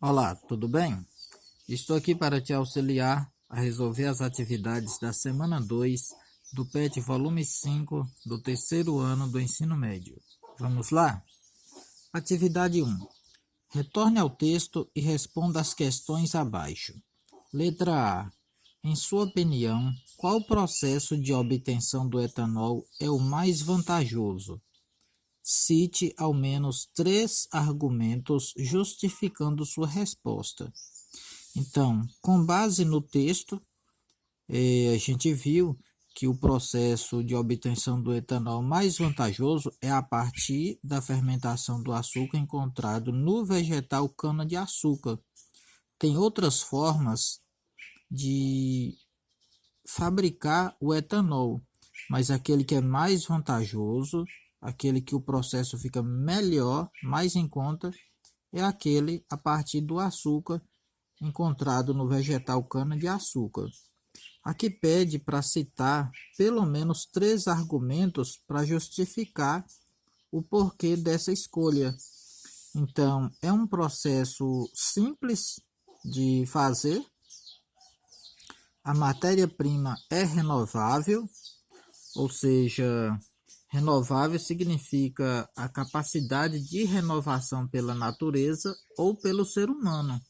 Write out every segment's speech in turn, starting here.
Olá, tudo bem? Estou aqui para te auxiliar a resolver as atividades da semana 2 do PET volume 5 do terceiro ano do ensino médio. Vamos lá? Atividade 1. Retorne ao texto e responda as questões abaixo. Letra A. Em sua opinião, qual processo de obtenção do etanol é o mais vantajoso? Cite ao menos 3 argumentos justificando sua resposta. Então, com base no texto, a gente viu que o processo de obtenção do etanol mais vantajoso é a partir da fermentação do açúcar encontrado no vegetal cana-de-açúcar. Tem outras formas de fabricar o etanol, mas aquele que é mais vantajoso, aquele que o processo fica melhor, mais em conta, é aquele a partir do açúcar encontrado no vegetal cana-de-açúcar. Aqui pede para citar pelo menos 3 argumentos para justificar o porquê dessa escolha. Então, é um processo simples de fazer, a matéria-prima é renovável, ou seja, renovável significa a capacidade de renovação pela natureza ou pelo ser humano.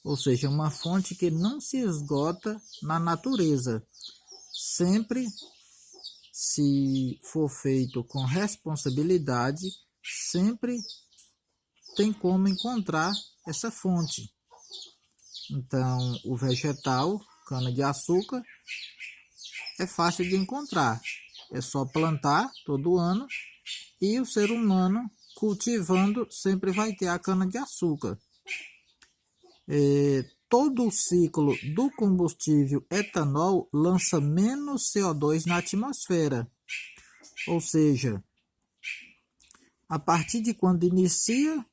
Ou seja, uma fonte que não se esgota na natureza. Sempre, se for feito com responsabilidade, sempre tem como encontrar essa fonte. Então, o vegetal, cana-de-açúcar, é fácil de encontrar. É só plantar todo ano e o ser humano cultivando sempre vai ter a cana-de-açúcar. Todo o ciclo do combustível etanol lança menos CO2 na atmosfera. Ou seja, a partir de quando inicia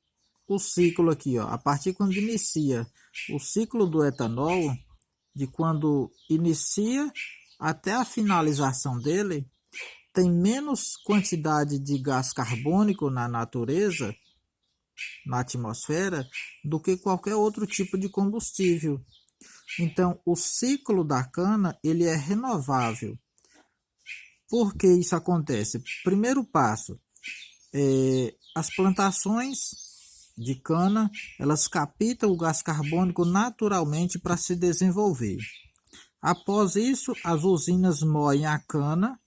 o ciclo aqui, a partir de quando inicia o ciclo do etanol, de quando inicia até a finalização dele, tem menos quantidade de gás carbônico na natureza, na atmosfera, do que qualquer outro tipo de combustível. Então, o ciclo da cana ele é renovável. Por que isso acontece? Primeiro passo, as plantações de cana, elas captam o gás carbônico naturalmente para se desenvolver. Após isso, as usinas moem a cana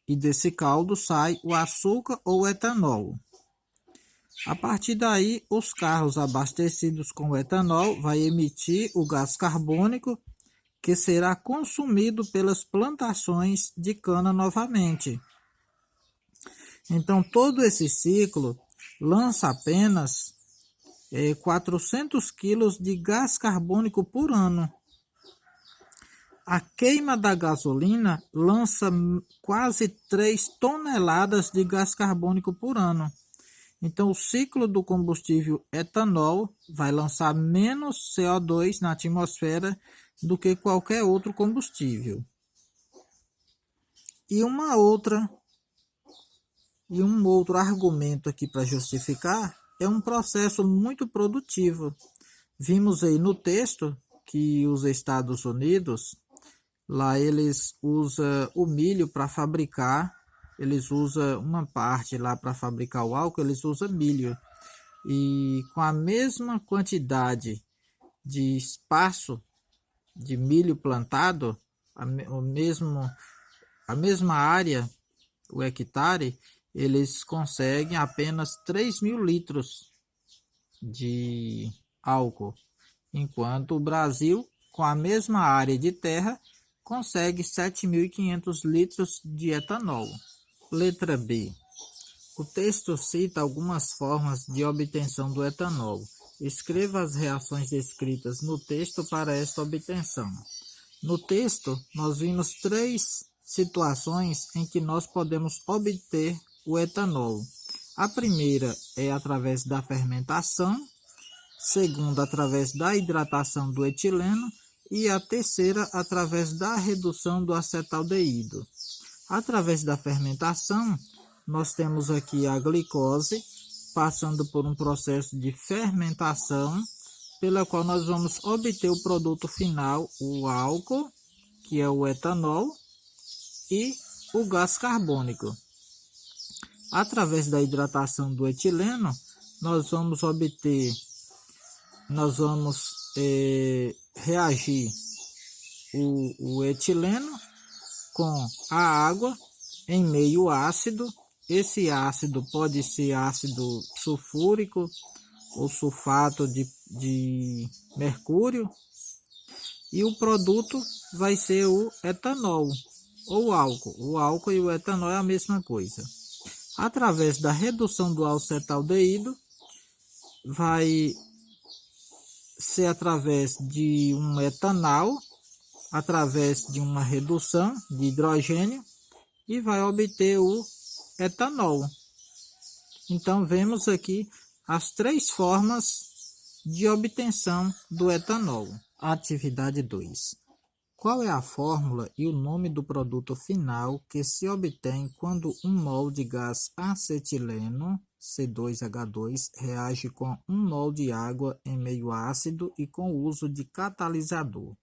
e desse caldo sai o açúcar ou o etanol. A partir daí, os carros abastecidos com etanol vão emitir o gás carbônico que será consumido pelas plantações de cana novamente. Então, todo esse ciclo lança apenas 400 quilos de gás carbônico por ano. A queima da gasolina lança quase 3 toneladas de gás carbônico por ano. Então, o ciclo do combustível etanol vai lançar menos CO2 na atmosfera do que qualquer outro combustível. E um outro argumento aqui para justificar é um processo muito produtivo. Vimos aí no texto que os Estados Unidos, lá eles usam o milho para fabricar, eles usam uma parte lá para fabricar o álcool, eles usam milho. E com a mesma quantidade de espaço de milho plantado, a mesma área, o hectare, eles conseguem apenas 3.000 litros de álcool, enquanto o Brasil, com a mesma área de terra, consegue 7.500 litros de etanol. Letra B. O texto cita algumas formas de obtenção do etanol. Escreva as reações descritas no texto para esta obtenção. No texto, nós vimos 3 situações em que nós podemos obter o etanol. A primeira é através da fermentação, segunda através da hidratação do etileno e a terceira através da redução do acetaldeído. Através da fermentação, nós temos aqui a glicose passando por um processo de fermentação pela qual nós vamos obter o produto final, o álcool, que é o etanol, e o gás carbônico. Através da hidratação do etileno, nós vamos reagir o etileno com a água em meio ácido. Esse ácido pode ser ácido sulfúrico ou sulfato de mercúrio, e o produto vai ser o etanol ou álcool. O álcool e o etanol é a mesma coisa. Através da redução do acetaldeído, vai ser através de um etanol, através de uma redução de hidrogênio, e vai obter o etanol. Então, vemos aqui as 3 formas de obtenção do etanol. Atividade 2. Qual é a fórmula e o nome do produto final que se obtém quando 1 mol de gás acetileno, C2H2, reage com 1 mol de água em meio ácido e com o uso de catalisador?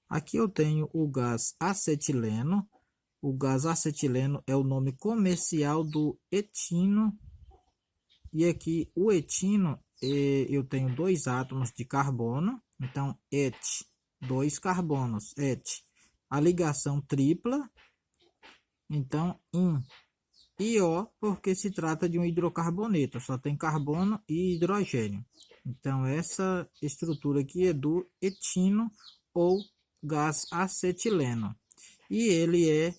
Aqui eu tenho o gás acetileno. O gás acetileno é o nome comercial do etino. E aqui o etino, eu tenho 2 átomos de carbono. Então, et, 2 carbonos, et. A ligação tripla. Então, in e O, porque se trata de um hidrocarboneto. Só tem carbono e hidrogênio. Então, essa estrutura aqui é do etino ou gás acetileno. E ele é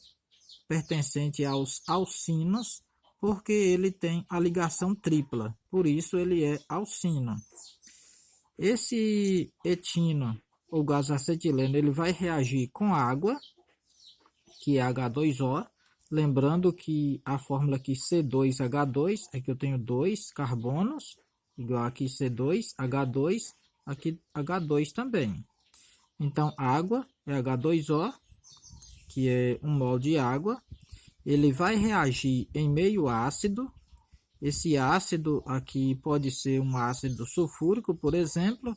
pertencente aos alcinos, porque ele tem a ligação tripla. Por isso, ele é alcino. Esse etino ou gás acetileno, ele vai reagir com água, que é H2O. Lembrando que a fórmula aqui C2H2 é que eu tenho 2 carbonos, igual aqui C2H2, aqui H2 também. Então, água é H2O, que é 1 mol de água. Ele vai reagir em meio ácido. Esse ácido aqui pode ser um ácido sulfúrico, por exemplo,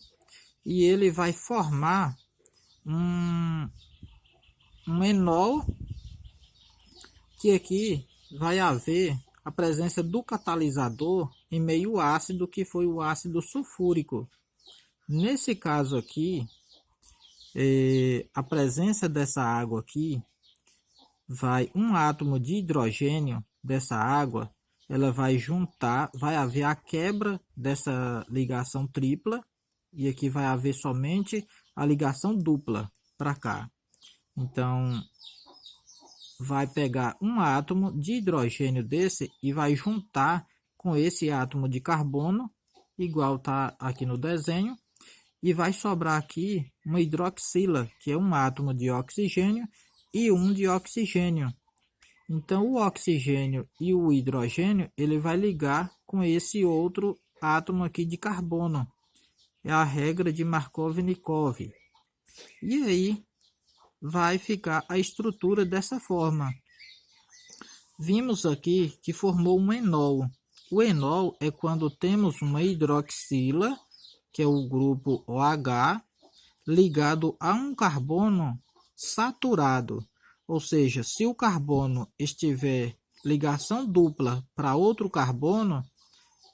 e ele vai formar um enol, que aqui vai haver a presença do catalisador em meio ácido, que foi o ácido sulfúrico. Nesse caso aqui, a presença dessa água aqui, vai um átomo de hidrogênio dessa água, ela vai juntar, vai haver a quebra dessa ligação tripla, e aqui vai haver somente a ligação dupla para cá. Então, vai pegar um átomo de hidrogênio desse e vai juntar com esse átomo de carbono, igual está aqui no desenho, e vai sobrar aqui uma hidroxila, que é um átomo de oxigênio e um de oxigênio. Então, o oxigênio e o hidrogênio, ele vai ligar com esse outro átomo aqui de carbono. É a regra de Markov-Nikov. E aí, vai ficar a estrutura dessa forma. Vimos aqui que formou um enol. O enol é quando temos uma hidroxila, que é o grupo OH, ligado a um carbono saturado. Ou seja, se o carbono estiver ligação dupla para outro carbono,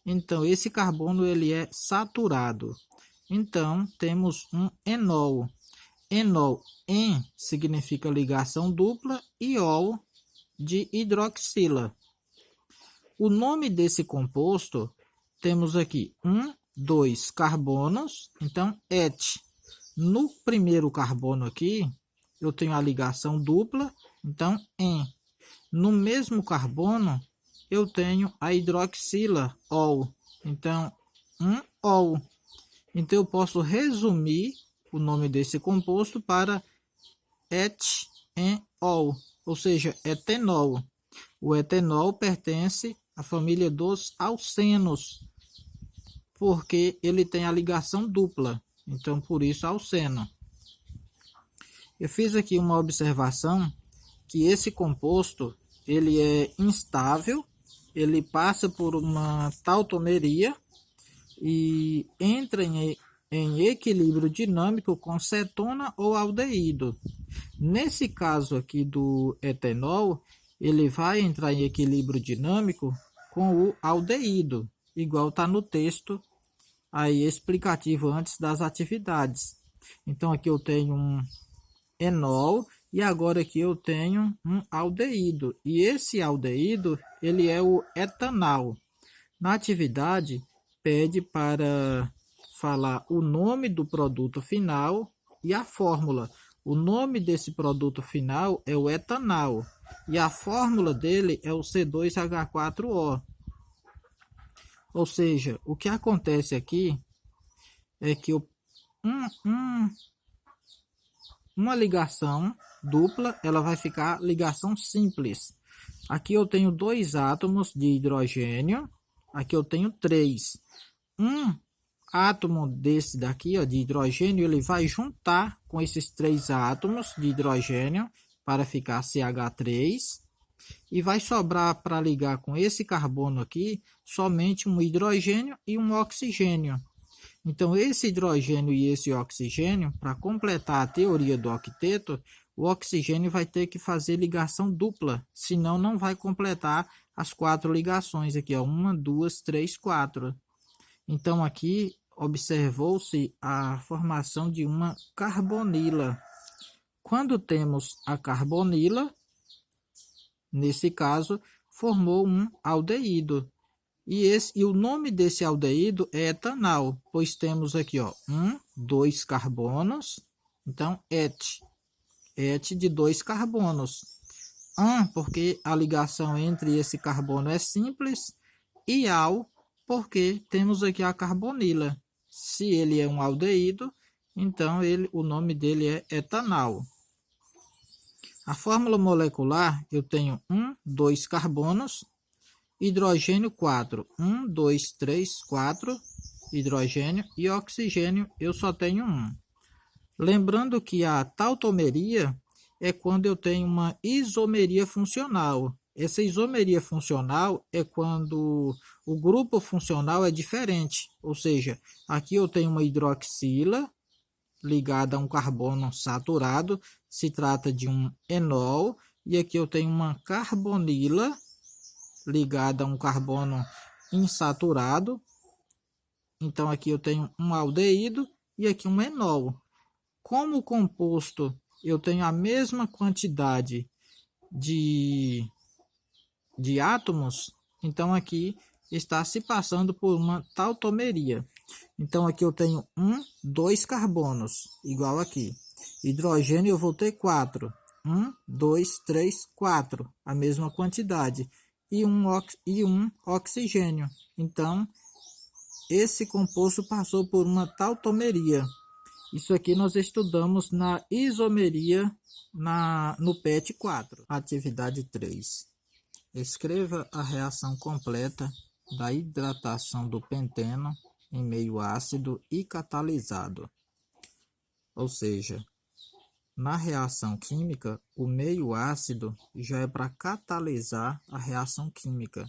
então esse carbono ele é saturado. Então, temos um enol. Enol, en significa ligação dupla e ol de hidroxila. O nome desse composto, temos aqui 2 carbonos, então et. No primeiro carbono aqui, eu tenho a ligação dupla, então en. No mesmo carbono, eu tenho a hidroxila, ol. Então, ol. Então, eu posso resumir o nome desse composto para etenol, ou seja, etenol. O etenol pertence à família dos alcenos, porque ele tem a ligação dupla. Então, por isso, alceno. Eu fiz aqui uma observação que esse composto ele é instável, ele passa por uma tautomeria e entra em em equilíbrio dinâmico com cetona ou aldeído. Nesse caso aqui do etanol, ele vai entrar em equilíbrio dinâmico com o aldeído, igual está no texto aí explicativo antes das atividades. Então aqui eu tenho um enol e agora aqui eu tenho um aldeído. E esse aldeído, ele é o etanal. Na atividade, pede para falar o nome do produto final e a fórmula. O nome desse produto final é o etanal e a fórmula dele é o C2H4O. Ou seja, o que acontece aqui é que uma ligação dupla, ela vai ficar ligação simples. Aqui eu tenho 2 átomos de hidrogênio, aqui eu tenho 3. Um átomo desse daqui, ó, de hidrogênio, ele vai juntar com esses 3 átomos de hidrogênio para ficar CH3 e vai sobrar para ligar com esse carbono aqui somente um hidrogênio e um oxigênio. Então, esse hidrogênio e esse oxigênio, para completar a teoria do octeto, o oxigênio vai ter que fazer ligação dupla, senão não vai completar as 4 ligações aqui, ó, 1, 2, 3, 4. Então, aqui observou-se a formação de uma carbonila. Quando temos a carbonila, nesse caso, formou um aldeído. E o nome desse aldeído é etanal, pois temos aqui, ó, 2 carbonos, então et de 2 carbonos. Porque a ligação entre esse carbono é simples, e al, porque temos aqui a carbonila. Se ele é um aldeído, então o nome dele é etanal. A fórmula molecular, eu tenho 2 carbonos, hidrogênio 4, 1, 2, 3, 4, hidrogênio e oxigênio eu só tenho 1. Lembrando que a tautomeria é quando eu tenho uma isomeria funcional. Essa isomeria funcional é quando o grupo funcional é diferente, ou seja, aqui eu tenho uma hidroxila ligada a um carbono saturado, se trata de um enol, e aqui eu tenho uma carbonila ligada a um carbono insaturado. Então aqui eu tenho um aldeído e aqui um enol. Como o composto eu tenho a mesma quantidade de átomos, então aqui está se passando por uma tautomeria. Então aqui eu tenho 2 carbonos, igual aqui. Hidrogênio eu vou ter 4. 1, 2, 3, 4, a mesma quantidade. E um oxigênio. Então, esse composto passou por uma tautomeria. Isso aqui nós estudamos na isomeria no PET 4. Atividade 3. Escreva a reação completa da hidratação do penteno em meio ácido e catalisado. Ou seja, na reação química, o meio ácido já é para catalisar a reação química,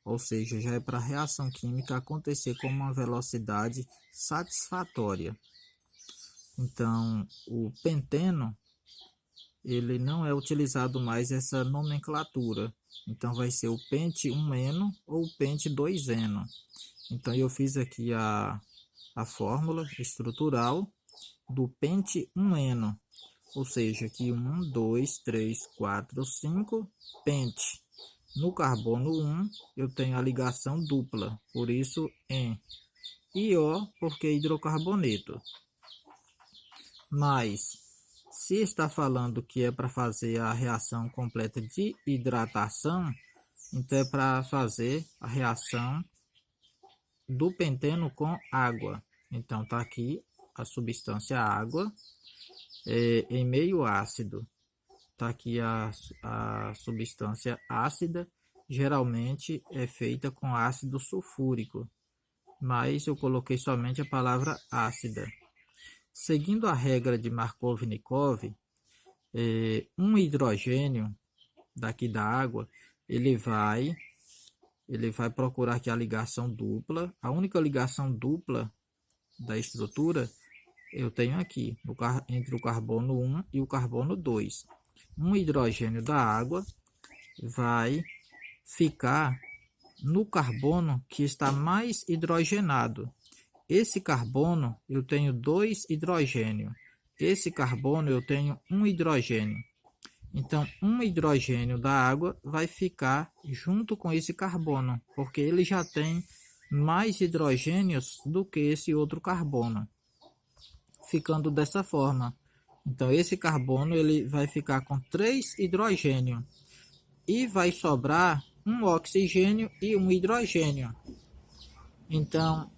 ou seja, já é para a reação química acontecer com uma velocidade satisfatória. Então, o penteno, ele não é utilizado mais essa nomenclatura. Então, vai ser o pente 1-eno ou o pente 2-eno. Então, eu fiz aqui a fórmula estrutural do pente 1-eno. Ou seja, aqui 1, 2, 3, 4, 5, pente. No carbono 1, eu tenho a ligação dupla, por isso En. E O, porque hidrocarboneto. Mas, se está falando que é para fazer a reação completa de hidratação, então é para fazer a reação do penteno com água. Então, está aqui a substância água em meio ácido. Está aqui a substância ácida, geralmente é feita com ácido sulfúrico, mas eu coloquei somente a palavra ácida. Seguindo a regra de Markov-Nikov, um hidrogênio daqui da água, ele vai procurar aqui a ligação dupla. A única ligação dupla da estrutura, eu tenho aqui, entre o carbono 1 e o carbono 2. Um hidrogênio da água vai ficar no carbono que está mais hidrogenado. Esse carbono eu tenho 2 hidrogênios. Esse carbono eu tenho 1 hidrogênio. Então, um hidrogênio da água vai ficar junto com esse carbono, porque ele já tem mais hidrogênios do que esse outro carbono, ficando dessa forma. Então, esse carbono ele vai ficar com 3 hidrogênios e vai sobrar um oxigênio e um hidrogênio. Então,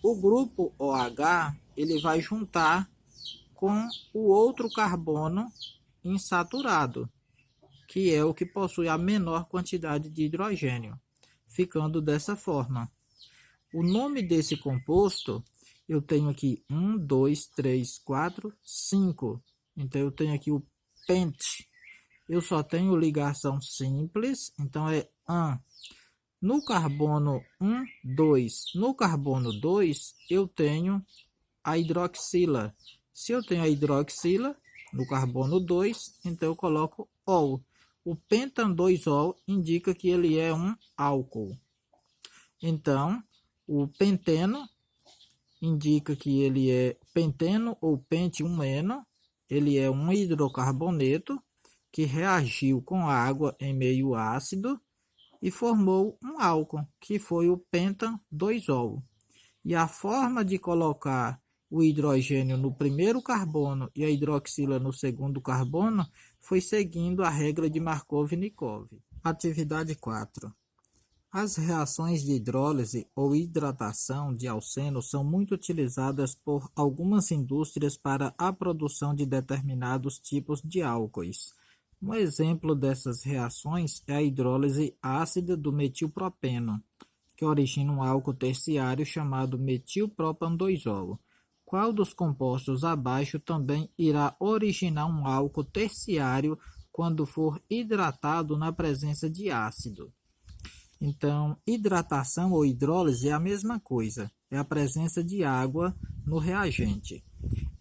o grupo OH ele vai juntar com o outro carbono insaturado, que é o que possui a menor quantidade de hidrogênio, ficando dessa forma. O nome desse composto, eu tenho aqui 1, 2, 3, 4, 5. Então, eu tenho aqui o pente. Eu só tenho ligação simples, então é AN. No carbono 1, 2. No carbono 2, eu tenho a hidroxila. Se eu tenho a hidroxila no carbono 2, então eu coloco ol. O pentan-2-ol indica que ele é um álcool. Então, o penteno indica que ele é penteno ou pente-1-eno. Ele é um hidrocarboneto que reagiu com água em meio ácido e formou um álcool, que foi o pentan-2-ol. E a forma de colocar o hidrogênio no primeiro carbono e a hidroxila no segundo carbono foi seguindo a regra de Markov-Nikov. Atividade 4. As reações de hidrólise ou hidratação de alceno são muito utilizadas por algumas indústrias para a produção de determinados tipos de álcoois. Um exemplo dessas reações é a hidrólise ácida do metilpropeno, que origina um álcool terciário chamado metilpropan-2-ol. Qual dos compostos abaixo também irá originar um álcool terciário quando for hidratado na presença de ácido? Então, hidratação ou hidrólise é a mesma coisa, é a presença de água no reagente.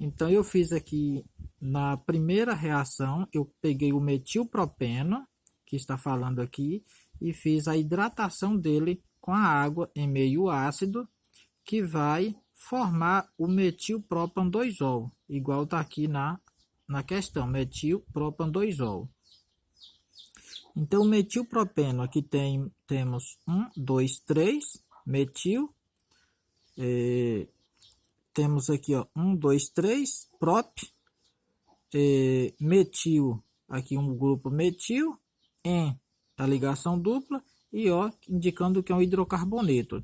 Então, eu fiz aqui, na primeira reação, eu peguei o metilpropeno, que está falando aqui, e fiz a hidratação dele com a água em meio ácido, que vai formar o metilpropan-2-ol, igual está aqui na questão, metilpropan-2-ol. Então, o metilpropeno, aqui temos 1, 2, 3, metil. Temos aqui, ó, 1, 2, 3, prop. Metil, aqui um grupo metil, em a ligação dupla, e ó, indicando que é um hidrocarboneto.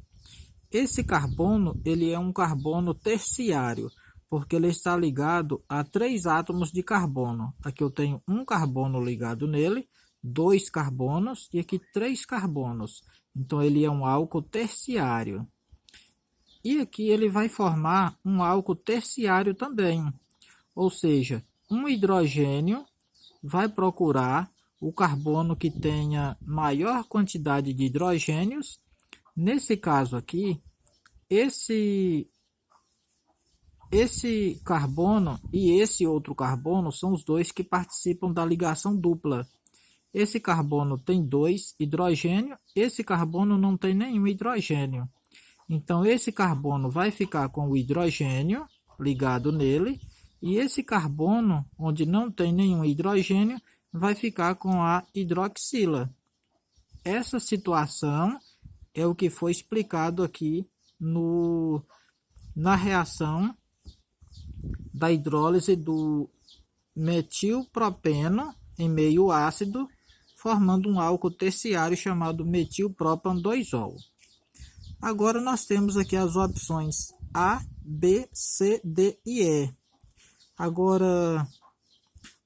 Esse carbono, ele é um carbono terciário, porque ele está ligado a 3 átomos de carbono. Aqui eu tenho um carbono ligado nele, 2 carbonos e aqui 3 carbonos. Então, ele é um álcool terciário. E aqui ele vai formar um álcool terciário também. Ou seja, um hidrogênio vai procurar o carbono que tenha maior quantidade de hidrogênios. Nesse caso aqui, esse carbono e esse outro carbono são os dois que participam da ligação dupla. Esse carbono tem 2 hidrogênios, esse carbono não tem nenhum hidrogênio. Então, esse carbono vai ficar com o hidrogênio ligado nele, e esse carbono, onde não tem nenhum hidrogênio, vai ficar com a hidroxila. Essa situação é o que foi explicado aqui na reação da hidrólise do metilpropeno em meio ácido, formando um álcool terciário chamado metilpropan-2-ol. Agora nós temos aqui as opções A, B, C, D e E. Agora,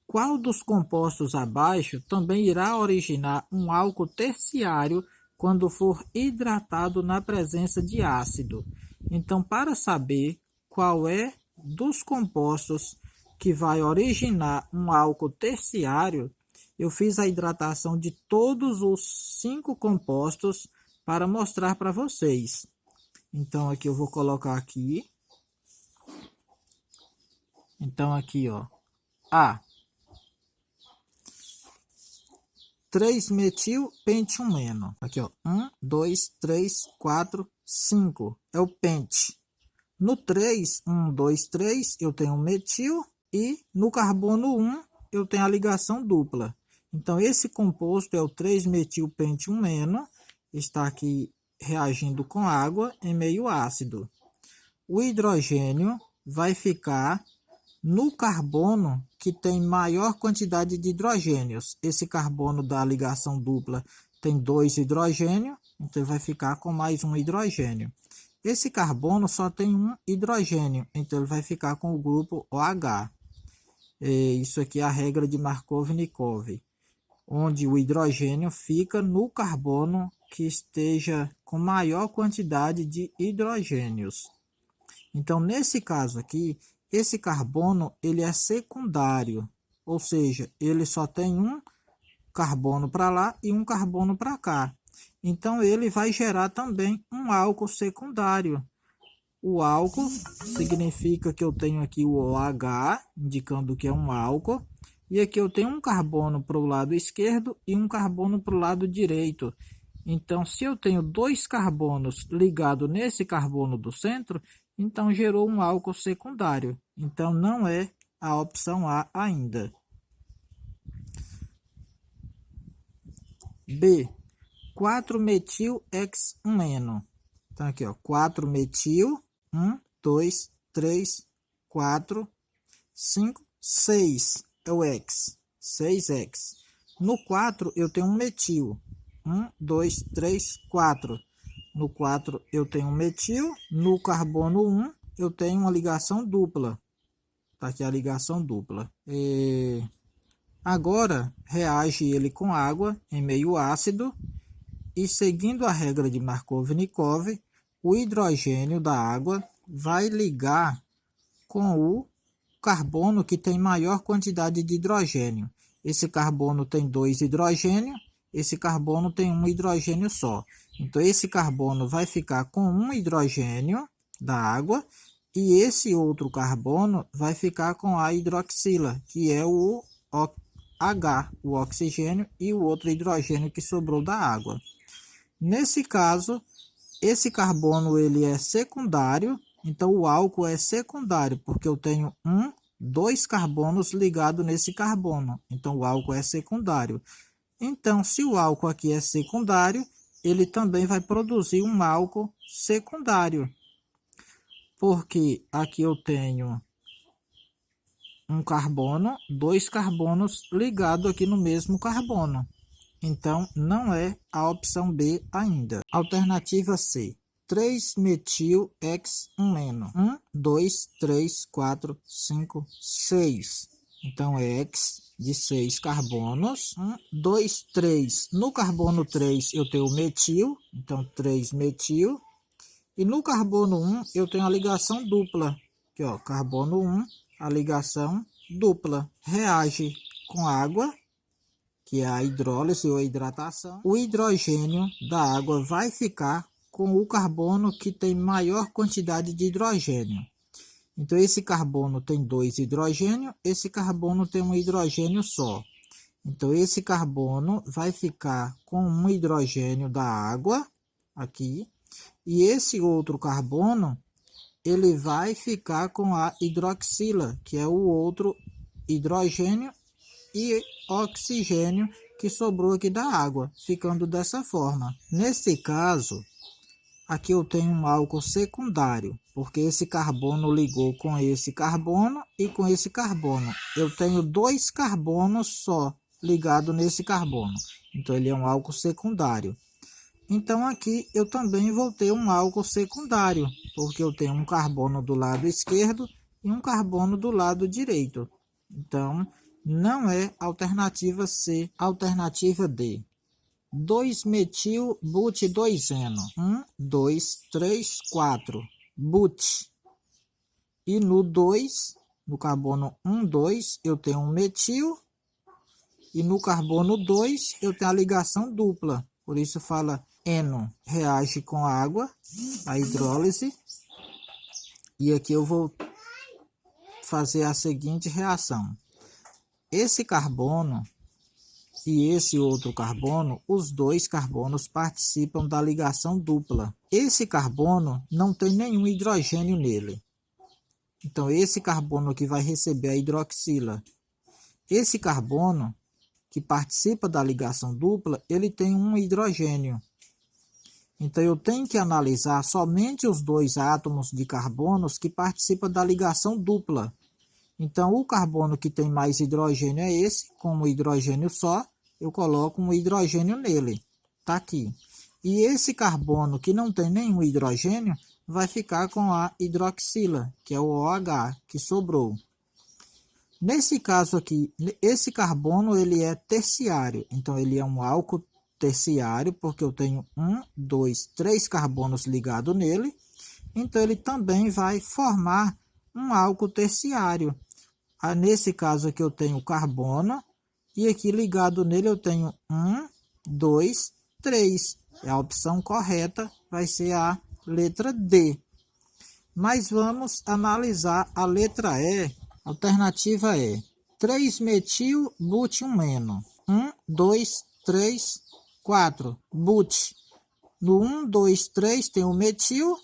qual dos compostos abaixo também irá originar um álcool terciário quando for hidratado na presença de ácido? Então, para saber qual é dos compostos que vai originar um álcool terciário, eu fiz a hidratação de todos os 5 compostos para mostrar para vocês. Então, aqui eu vou colocar aqui. Então, aqui, ó, A. 3-metil-pente-1-eno. Aqui, ó, 1, 2, 3, 4, 5. É o pente. No 3, 1, 2, 3, eu tenho um metil. E no carbono 1, eu tenho a ligação dupla. Então, esse composto é o 3-metil-pente-1-eno. Está aqui reagindo com água em meio ácido. O hidrogênio vai ficar no carbono que tem maior quantidade de hidrogênios. Esse carbono da ligação dupla tem 2 hidrogênios, então vai ficar com mais um hidrogênio. Esse carbono só tem um hidrogênio, então ele vai ficar com o grupo OH. Isso aqui é a regra de Markov-Nikov, onde o hidrogênio fica no carbono que esteja com maior quantidade de hidrogênios. Então, nesse caso aqui, esse carbono ele é secundário, ou seja, ele só tem um carbono para lá e um carbono para cá. Então, ele vai gerar também um álcool secundário. O álcool significa que eu tenho aqui o OH, indicando que é um álcool. E aqui eu tenho um carbono para o lado esquerdo e um carbono para o lado direito. Então, se eu tenho 2 carbonos ligados nesse carbono do centro, então gerou um álcool secundário. Então, não é a opção A ainda. B. 4-metil-hex-1-eno. Então, aqui, ó, 4-metil, 1, 2, 3, 4, 5, 6. É o hex, 6-hex. No 4, eu tenho um metil. 1, 2, 3, 4. No 4, eu tenho um metil. No carbono 1, eu tenho uma ligação dupla. Tá aqui a ligação dupla. Agora, reage ele com água em meio ácido. E seguindo a regra de Markov-Nikov, o hidrogênio da água vai ligar com o carbono que tem maior quantidade de hidrogênio. Esse carbono tem 2 hidrogênios, esse carbono tem um hidrogênio só. Então, esse carbono vai ficar com um hidrogênio da água e esse outro carbono vai ficar com a hidroxila, que é o H, o oxigênio, e o outro hidrogênio que sobrou da água. Nesse caso, esse carbono ele é secundário, então o álcool é secundário, porque eu tenho 2 carbonos ligados nesse carbono. Então o álcool é secundário. Então, se o álcool aqui é secundário, ele também vai produzir um álcool secundário. Porque aqui eu tenho um carbono, 2 carbonos ligados aqui no mesmo carbono. Então, não é a opção B ainda. Alternativa C. 3-metil-hex-1-eno. 1, 2, 3, 4, 5, 6. Então, é hex de 6 carbonos. 1, 2, 3. No carbono 3, eu tenho metil. Então, 3-metil. E no carbono 1, eu tenho a ligação dupla. Aqui, ó, carbono 1, a ligação dupla. Reage com água, que é a hidrólise ou hidratação. O hidrogênio da água vai ficar com o carbono que tem maior quantidade de hidrogênio. Então, esse carbono tem 2 hidrogênios, esse carbono tem um hidrogênio só. Então, esse carbono vai ficar com um hidrogênio da água, aqui, e esse outro carbono, ele vai ficar com a hidroxila, que é o outro hidrogênio e oxigênio que sobrou aqui da água, ficando dessa forma. Nesse caso, aqui eu tenho um álcool secundário, porque esse carbono ligou com esse carbono e com esse carbono. Eu tenho 2 carbonos só ligados nesse carbono, então ele é um álcool secundário. Então aqui eu também vou ter um álcool secundário, porque eu tenho um carbono do lado esquerdo e um carbono do lado direito. Então, não é alternativa C, alternativa D. 2-metil-but-2-eno. 1, 2, 3, 4. But. E no 2, no carbono 1, 2, eu tenho um metil. E no carbono 2, eu tenho a ligação dupla. Por isso fala eno. Reage com água, a hidrólise. E aqui eu vou fazer a seguinte reação. Esse carbono e esse outro carbono, os dois carbonos participam da ligação dupla. Esse carbono não tem nenhum hidrogênio nele. Então, esse carbono aqui vai receber a hidroxila. Esse carbono, que participa da ligação dupla, ele tem um hidrogênio. Então, eu tenho que analisar somente os dois átomos de carbonos que participam da ligação dupla. Então, o carbono que tem mais hidrogênio é esse, com um hidrogênio só, eu coloco um hidrogênio nele, tá aqui. E esse carbono que não tem nenhum hidrogênio, vai ficar com a hidroxila, que é o OH, que sobrou. Nesse caso aqui, esse carbono ele é terciário, então ele é um álcool terciário, porque eu tenho 1, 2, 3 carbonos ligados nele, então ele também vai formar um álcool terciário. Nesse caso aqui eu tenho carbono, e aqui ligado nele eu tenho 1, 2, 3. A opção correta vai ser a letra D. Mas vamos analisar a letra E. A alternativa é 3-metil-but-1-eno. 1, 2, 3, 4. But. No 1, 2, 3 tem o metil.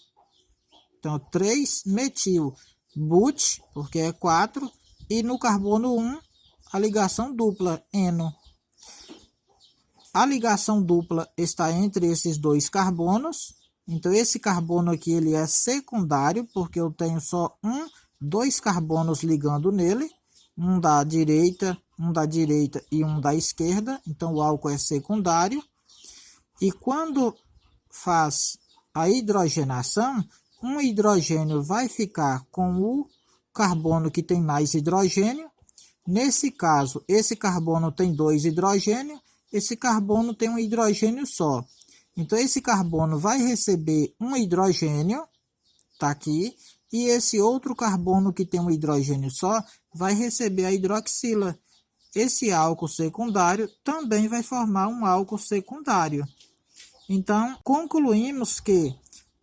Então, 3-metil. But, porque é 4. E no carbono 1, a ligação dupla, eno. A ligação dupla está entre esses dois carbonos. Então, esse carbono aqui ele é secundário, porque eu tenho só 2 carbonos ligando nele. Um da direita e um da esquerda. Então, o álcool é secundário. E quando faz a hidrogenação, um hidrogênio vai ficar com o carbono que tem mais hidrogênio. Nesse caso, esse carbono tem 2 hidrogênios, esse carbono tem um hidrogênio só. Então, esse carbono vai receber um hidrogênio, tá aqui, e esse outro carbono que tem um hidrogênio só vai receber a hidroxila. Esse álcool secundário também vai formar um álcool secundário. Então, concluímos que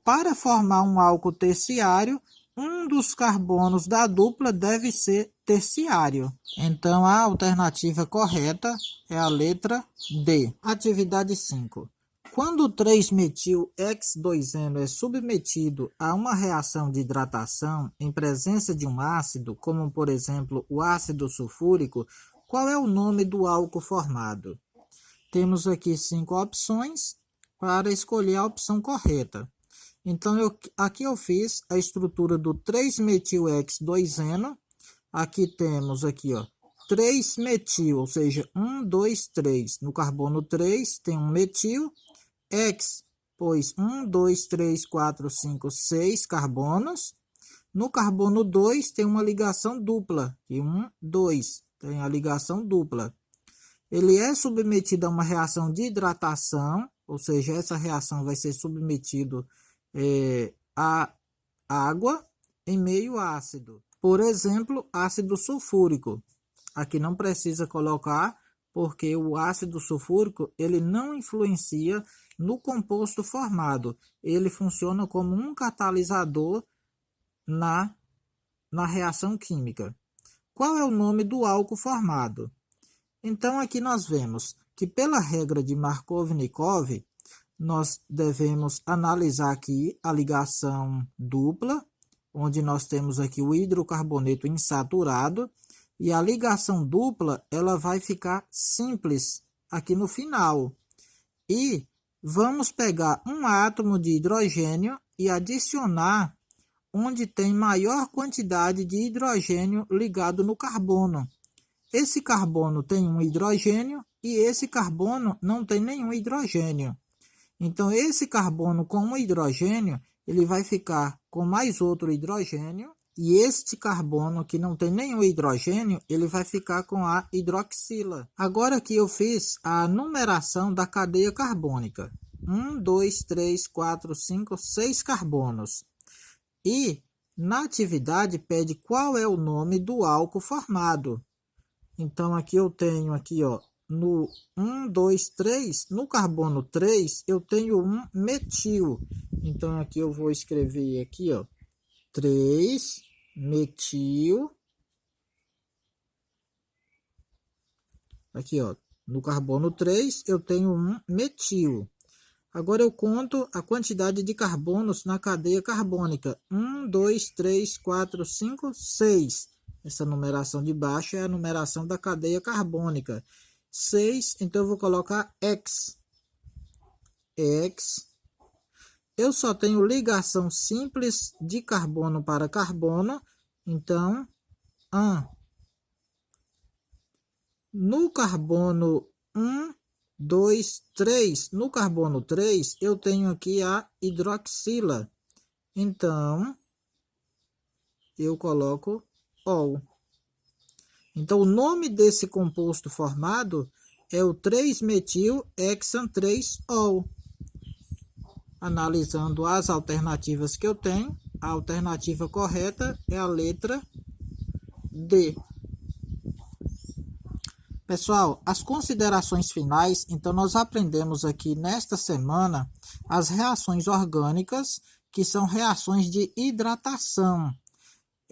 para formar um álcool terciário, um dos carbonos da dupla deve ser terciário. Então, a alternativa correta é a letra D. Atividade 5. Quando o 3-metil-X2-eno é submetido a uma reação de hidratação em presença de um ácido, como por exemplo o ácido sulfúrico, qual é o nome do álcool formado? Temos aqui 5 opções para escolher a opção correta. Então, aqui eu fiz a estrutura do 3-metil-X2-eno. Aqui temos aqui, 3-metil, ou seja, 1, 2, 3. No carbono 3 tem um metil. X, pois 1, 2, 3, 4, 5, 6 carbonos. No carbono 2 tem uma ligação dupla. E 1, 2 tem a ligação dupla. Ele é submetido a uma reação de hidratação, ou seja, essa reação vai ser submetido a água em meio ácido. Por exemplo, ácido sulfúrico. Aqui não precisa colocar, porque o ácido sulfúrico ele não influencia no composto formado. Ele funciona como um catalisador na reação química. Qual é o nome do álcool formado? Então, aqui nós vemos que pela regra de Markovnikov, nós devemos analisar aqui a ligação dupla, onde nós temos aqui o hidrocarboneto insaturado, e a ligação dupla ela vai ficar simples aqui no final. E vamos pegar um átomo de hidrogênio e adicionar onde tem maior quantidade de hidrogênio ligado no carbono. Esse carbono tem um hidrogênio e esse carbono não tem nenhum hidrogênio. Então, esse carbono com um hidrogênio, ele vai ficar com mais outro hidrogênio. E este carbono que não tem nenhum hidrogênio, ele vai ficar com a hidroxila. Agora que eu fiz a numeração da cadeia carbônica. 1, 2, 3, 4, 5, 6 carbonos. E na atividade pede qual é o nome do álcool formado. Então, aqui eu tenho aqui, no 1, 2, 3, no carbono 3, eu tenho um metil. Então, aqui eu vou escrever aqui, 3 metil Aqui, ó, no carbono 3 eu tenho um metil. Agora eu conto a quantidade de carbonos na cadeia carbônica. 1, 2, 3, 4, 5, 6. Essa numeração de baixo é a numeração da cadeia carbônica. 6, então eu vou colocar X. X. Eu só tenho ligação simples de carbono para carbono, então, no carbono 1, 2, 3. No carbono 3, eu tenho aqui a hidroxila. Então, eu coloco OL. Então, o nome desse composto formado é o 3-metil-hexan-3-ol. Analisando as alternativas que eu tenho, a alternativa correta é a letra D. Pessoal, as considerações finais, então nós aprendemos aqui nesta semana as reações orgânicas, que são reações de hidratação.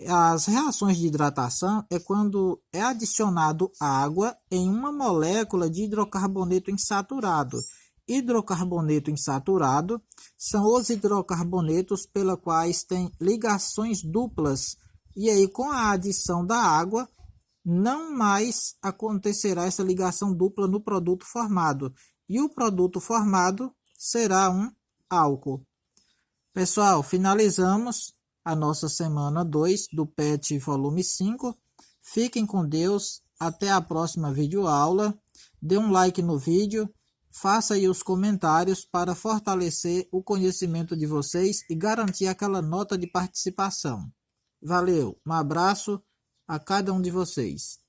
As reações de hidratação é quando é adicionado água em uma molécula de hidrocarboneto insaturado. Hidrocarboneto insaturado são os hidrocarbonetos pelos quais tem ligações duplas. E aí, com a adição da água, não mais acontecerá essa ligação dupla no produto formado. E o produto formado será um álcool. Pessoal, finalizamos a nossa semana 2 do PET volume 5. Fiquem com Deus. Até a próxima videoaula. Dê um like no vídeo. Faça aí os comentários para fortalecer o conhecimento de vocês e garantir aquela nota de participação. Valeu, um abraço a cada um de vocês.